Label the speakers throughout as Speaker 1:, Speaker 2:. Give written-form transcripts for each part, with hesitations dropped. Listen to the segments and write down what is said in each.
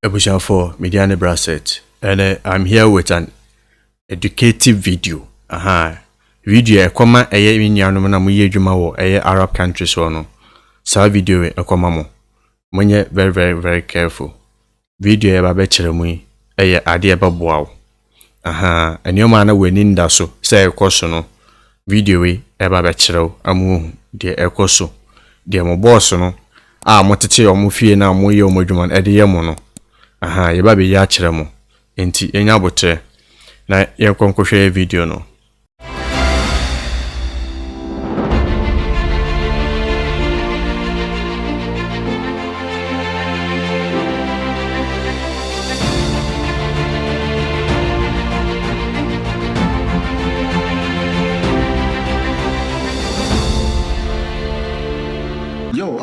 Speaker 1: Ebusian for Mediane Brasset, and I'm here with an educative video. Video ekoma eye minyanum na muye dwuma wo eye Arab countries wo no. Sa video ekoma mo. Munye very careful. Video e ba be kire mu eye ade e ba boa wo. Enioma na weni nda so se ekoso no. Video e ba be kire wo amu de ekoso. De mo boss no motete omo fie na mo ye omo dwuma e de ye mo no. Ye ba be ya kire mo. Enti enya botre na ye konkohwe video no.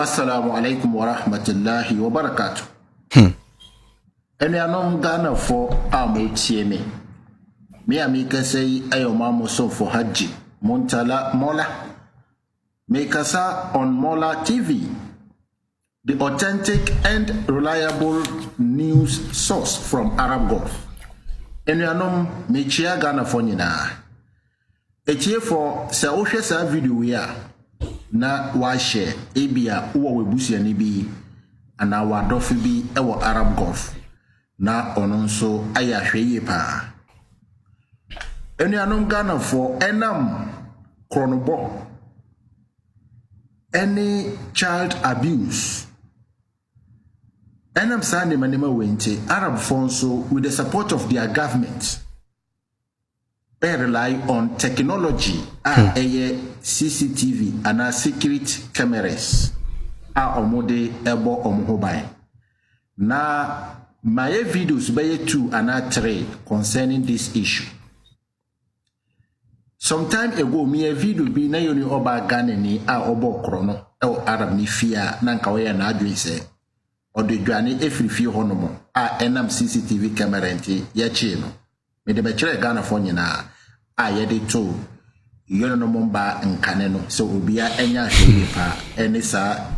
Speaker 2: Assalamu alaikum wa rahmatullahi wa barakatuh. Ene anom Ghana for amotie me. Me amika say ayo mamo so for haji. Montala Mola. Me kasa on Mola TV. The authentic and reliable news source from Arab Gulf. Ene anom me chia Ghana for nyina. Etie for se ohwe sa video we a na wa share ebia wo webusia ni bi ana wa dofi bi ewo Arab Gulf na ono nso aya hweye pa enuanom Ghana for enam kronobo any child abuse enam sane manema wente Arab fonso with the support of their government they rely on technology CCTV and secret cameras omode ebo omhobai na my videos by 2 and 3 concerning this issue. Some time ago me a video be na yoni oba Ghana ni obo krono Arab ni fia na nka we na adwen se odedwane efrifie honomo enam CCTV camera enti ya chi no me de be kire Ghana fo nyina yede to yono no momba nkane no so obia enya hwe pa ene sa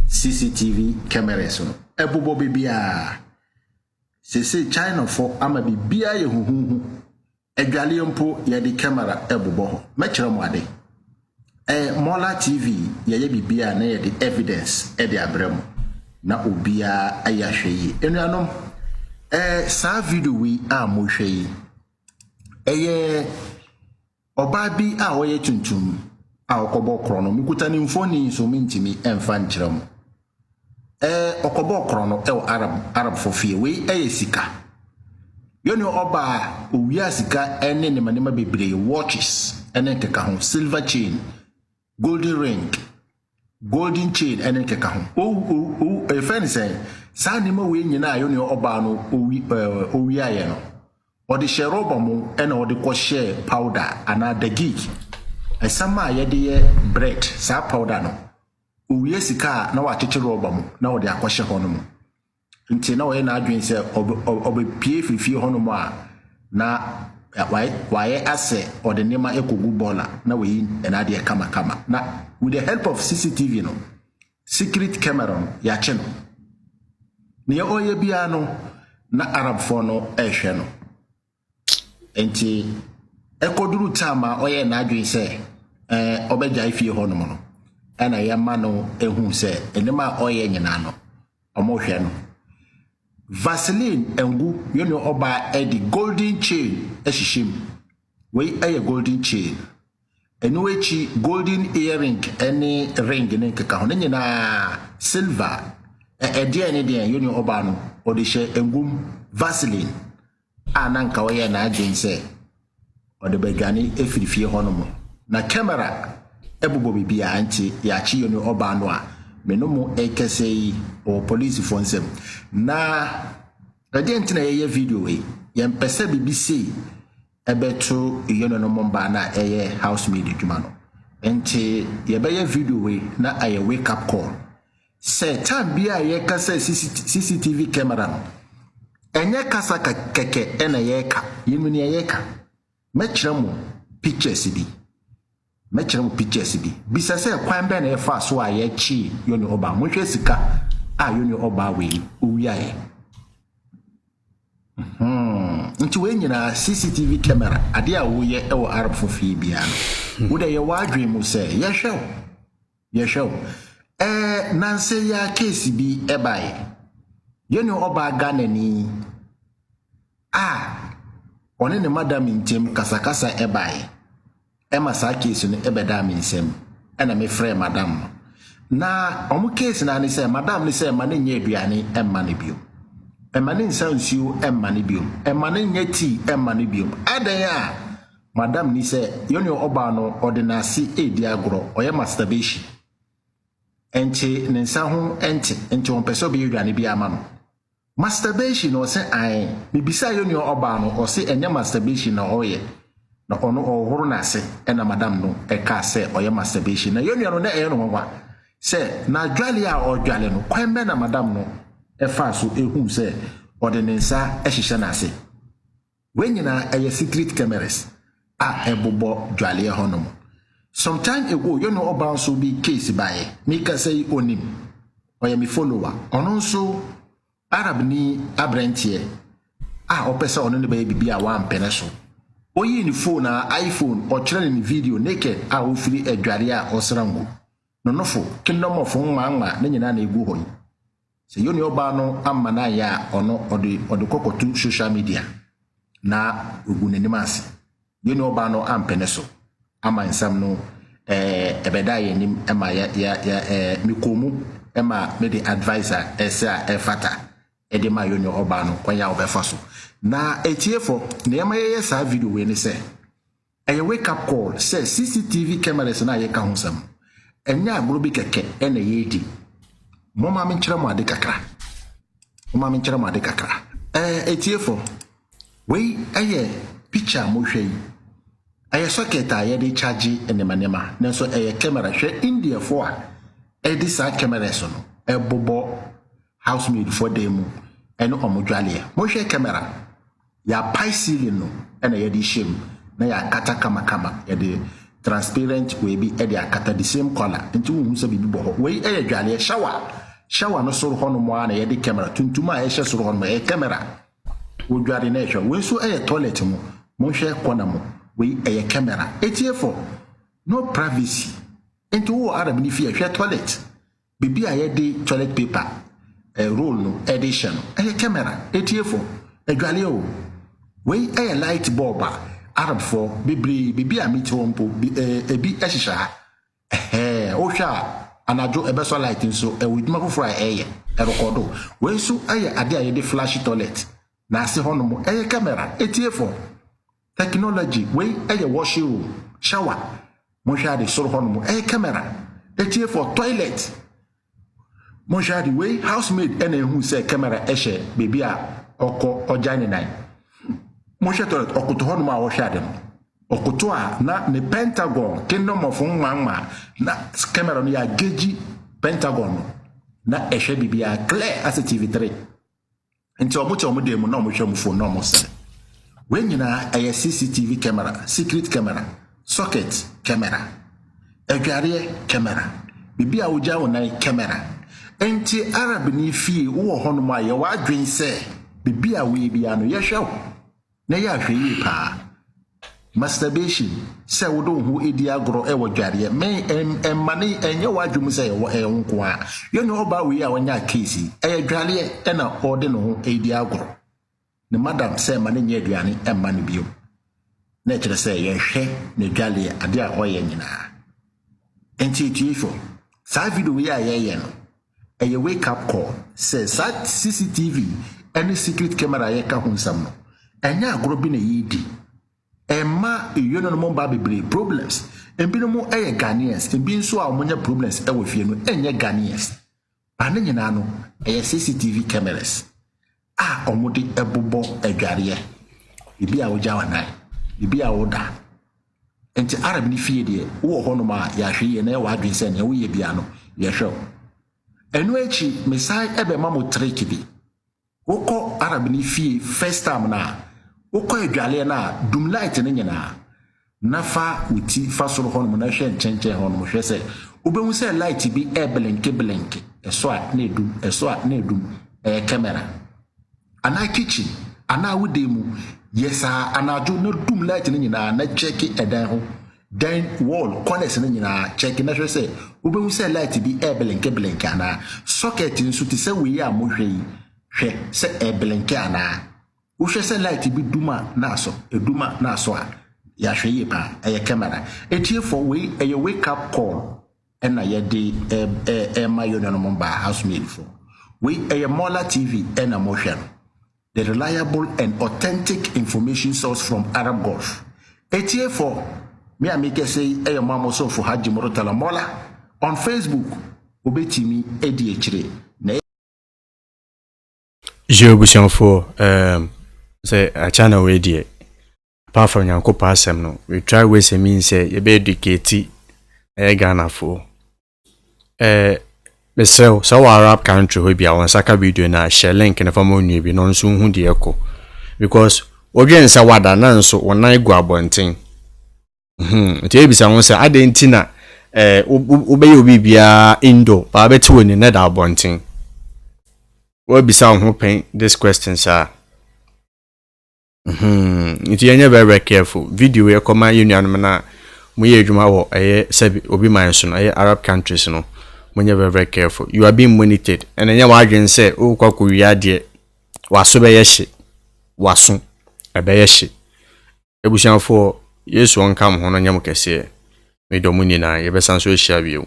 Speaker 2: CCTV cameras no ebubo bibia se China for ama bibia ye huhuhu edwale mpo yede camera ebubo ho mekire mo ade Mola TV ye bibia na yede evidence ede abrem na obia aya hwe enuanom sa video wi mo hwe Oba bi oye tuntum okobo krono mikuta ni mfoni so mintimi emfa nkyerem okobo krono Arab fofie we sika yoni oba owia sika ene ne manema bebre watches ene keka ho silver chain golden ring golden chain ene keka ho efeni say sa nima we nyina yoni oba no owia ye no or the share robomo and or the share powder and the geek. A sama yede bread, sa powder no. Uye sika na wa chichi robomo na or the aquasha honomo. Until now, na adwin say obe pie fifi honomo na why ase or the nema ekogu bola na we and adia kama. Na with the help of CCTV no, secret camera ya cheno. Ni oye biano na Arab fono ehwe no. Enti ekoduru tama oye na adwen se obeja ifie honom no na ye ma no ehu se enema oye nyina no omohwe no Vaseline engu yoni oba edi golden chain ehihim we golden chain enu echi golden earring any ring ne keka ho nyina silver edi ene de yoni oba no odihye engum Vaseline ananka we na agense odebegani efirifie honomo na camera ebubo bibia anti ya chi yoni oba no a menomo ekese o police fonsem na agent na ye video we yempese BBC ebeto yono no momba na housemaid dwuma no enti ye be video we na aye wake up call say time bia ye kasa CCTV camera no enye kasa keke ena yeka yimuni yeka mechiremu pictures bi bisa se kwan be na ye fa so aye chi yoni oba mohwe sika yoni oba we uwiae Nti we nyina CCTV camera ade a wo ye e wo Arab for fie bia no wo de ye wadwe mu se ye hwew nanse ya case bi e bae ye ne oba Ghana ni one ne madam ntem kasakasa e bae e ma sa case no e beda me nsem e na me frɛ madam na omu case na ne se madam ne se ma ne nya aduane e ma ne bio Emane nsansuo emmane biom emane nyati emmane biom adan a madam ni se yoni oba no ordinance edi agro oye masturbation enti ne nsa ho enti on peso be yudane bi ama no masturbation no se ai bibisa yoni oba no o se enye masturbation na oye na ono ohoro na se ena madam no e ka se oye masturbation na yoni no na e no nwa se na dwale a odwale no kwan be na madam no efa so ehun se ordinansa ehihye na ase we nyina eye secret cameras ebobo dwale honom sometime ago you know about so be case by me ka say onim oya me follower ono so Arab ni abrantie opesa ono ne ba bibi a wan pene so oyi ni phone iPhone o kire ni video naked ofiri adware a osrango no nofo kingdom of nwa na nyina na egu hoyi se yoni oba no amma na ya ono ode kokotu social media na ogunenimase yoni oba no ampene so ama nsam no ebeda ye nim ema ya mikomu ema me the advisor esa efata ede ma yoni oba no kwanya obefa so na etiefo na ema ye sa video we ni se eye wake up call se CCTV cameras na ye ka honsam enya agro bi keke ena ye di Mama minchira mu ade kakra etiefo we aye picture mo hwei aye socket a ye de charge enemanema nanso aye camera hwe India for edi sa camera so no ebobo housemaid for dem eno omodwale mo hwe camera ya pai ceiling no ena ye de shem na ya kata kama ye de transparent we bi e de akata the same color nti wo hu se bibi bo we aye dwale shower no soro hono mo ana ye de camera tuntuma ye hye soro hono mo camera wo dware na hwe we so aye toilet mo hwe kona mo we aye camera etiefo no privacy into wo Arab ni fie hwe toilet bibi aye de toilet paper roll no edition aye camera etiefo adwale o we aye light bulb Arab for bibi amiti wompo ebi ehihya o hwa anajo ebeso light so ewuduma foforo eye recordo we so aye ade aye de flash toilet na ase hono aye camera etiefo technology we aye washing room shower mo hwa de soro hono aye camera etiefo toilet mo hwa de we housemaid ena ehu se camera ehye baby a oko ojane nan mo hwa toilet okoto hono a wo hwa de no okoto a na ne Pentagon kingdom of nwanwa na camera no ya geji Pentagon na ehwe bibia clear as TV3 nti omoche omode mu na omohwe mu phone na omose we nyina aye CCTV camera secret camera socket camera adware camera bibia woja wona camera enti Arab ni fie wo hono ma ye wa adwen se bibia we bia no ye hwe na ya hwe yi pa masturbation se wo don hu edi agro e wo dware me mane enye wadwum se wo nko a ye no oba we a wonya case e dware e na ode no hu edi agro ne madam se mane nye aduane e mane bio na kire se ye hwe ne dware ade a oye nyina enti tiefo sa video we a ye no e wake up call se sa CCTV any secret camera ye ka hunsam no enya agro bi na yidi Emma yono no momba bebre problems embino mo eye Ghanaians embi nso a omonya problems e wo fie no enye Ghanaians ane nyina no eye CCTV cameras omode ebobo adware bibi a woja wanai bibi a woda enti Arab ni fie de wo ho no ma ya hwe ye na e wa adwen se na wo ye bia no ye hwe enu echi mesai ebe ma mo trick bi woko Arab ni fie first time na woko adwale na dum light ne nyina nafa uti fasoro hono na hwe nchenche hono hwe se obehu se light bi blinke eso a na edum camera ana kitchen ana wo de mu yesa anajo no dum light no nyina na check edan ho dan wall corners no nyina check na hwe say obehu say light bi blinke ana socket nso ti say we ya mo hwe yi hwe say blinke ana wo hwe say light bi duma na so eduma na so a ya hwe yi pa camera etie for we wake up call na ye de my no ba housemaid for we Mola TV na mo hwe no the reliable and authentic information source from Arab Gulf. Etie for me I make say mama so for Haji Morotala Mola on Facebook obetimi edi echire na
Speaker 1: je busion for say a channel we die apart from yankopa asem no we try we say mean say you be educate Ghana for Mesel, so Arab country will be our saka video na share link in the form of new be non soon who the echo. Because Ogen Sawada nan so one night go abonting. It be someone say I didn't tina obey bia indo, but I bet you in net abonting. What be sound who paint this question, sir? It's very careful. Video we come union mana we juma wo sebi obi man so no Arab countries no. When you're very careful, you are being monitored, and then your agent say, "Oh, Kokuya dear, waso be yeshi, waso, a be yeshi." Ebusian for yes, one come on and yamukese. Me domuni na ye besan so share you.